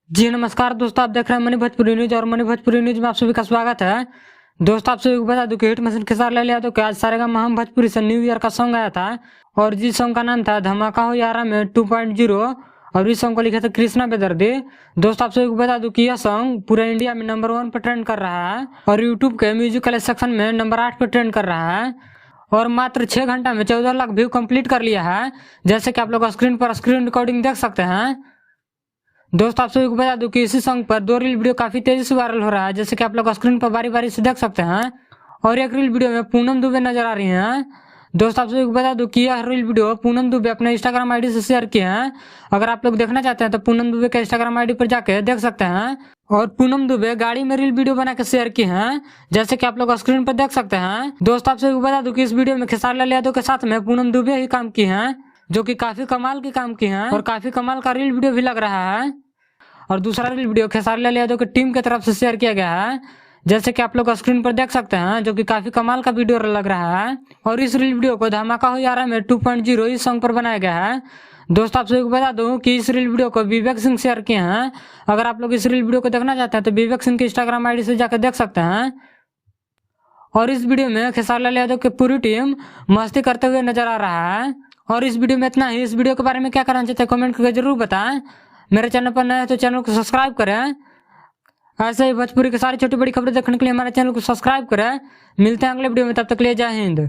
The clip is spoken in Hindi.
जी नमस्कार दोस्तों, आप देख रहे हैं मनी भोजपुरी न्यूज और मनी भोजपुरी न्यूज में आप सभी का स्वागत है। दोस्तों आप सभी को बता दूं कि हिट मशीन खेसारी लाल यादव के आज सारेगामा हम भोजपुरी से न्यू ईयर का सॉन्ग आया था और जिस सॉन्ग का नाम था धमाका हो यारा में 2.0 और इस सॉन्ग को लिखा था कृष्णा बेदर्दी। दोस्तों आप सभी को बता दूं कि यह सॉन्ग पूरे इंडिया में नंबर 1 पर ट्रेंड कर रहा है और यूट्यूब के म्यूजिकल सेक्शन में नंबर 8 पर ट्रेंड कर रहा है और मात्र 6 घंटा में 14 लाख व्यू कंप्लीट कर लिया है। जैसे कि आप लोग स्क्रीन पर स्क्रीन रिकॉर्डिंग देख सकते हैं। दोस्तों आप सभी को बता दूं कि इसी सॉन्ग पर 2 रील वीडियो काफी तेजी से वायरल हो रहा है, जैसे कि आप लोग स्क्रीन पर बारी बारी से देख सकते हैं और एक रील वीडियो में पूनम दुबे नजर आ रही हैं। दोस्तों आप सभी को बता दूं कि यह रील वीडियो पूनम दुबे अपने इंस्टाग्राम आईडी से शेयर किए हैं। अगर आप लोग देखना चाहते हैं तो पूनम दुबे के इंस्टाग्राम आईडी पर जाके देख सकते हैं और पूनम दुबे गाड़ी में रील वीडियो बना के शेयर की हैं, जैसे कि आप लोग स्क्रीन पर देख सकते हैं। दोस्तों आप सभी को बता दूं कि इस वीडियो में खेसारी लाल यादव के साथ में पूनम दुबे ही काम की हैं, जो कि काफी कमाल की काम की हैं और काफी कमाल का रील वीडियो भी लग रहा है। और दूसरा रील वीडियो खेसारी लाल यादव की टीम की तरफ से शेयर किया गया है, जैसे कि आप लोग स्क्रीन पर देख सकते हैं, जो कि काफी कमाल का वीडियो लग रहा है। और इस रील वीडियो को धमाका हो यारा में 2.0 इस सॉन्ग पर बनाया गया है। दोस्तों आप सभी को बता दूं कि इस रील वीडियो को विवेक सिंह शेयर किए हैं। अगर आप लोग इस रील वीडियो को देखना चाहते हैं तो विवेक सिंह की इंस्टाग्राम आईडी से जाकर देख सकते हैं। और इस वीडियो में खेसारी लाल यादव की पूरी टीम मस्ती करते हुए नजर आ रहा है। और इस वीडियो में इतना ही। इस वीडियो के बारे में क्या करना चाहते हैं कमेंट करके जरूर बताएं। मेरे चैनल पर नए हैं तो चैनल को सब्सक्राइब करें। ऐसे ही भोजपुरी की सारी छोटी बड़ी खबरें देखने के लिए हमारे चैनल को सब्सक्राइब करें। मिलते हैं अगले वीडियो में, तब तक के लिए जय हिंद।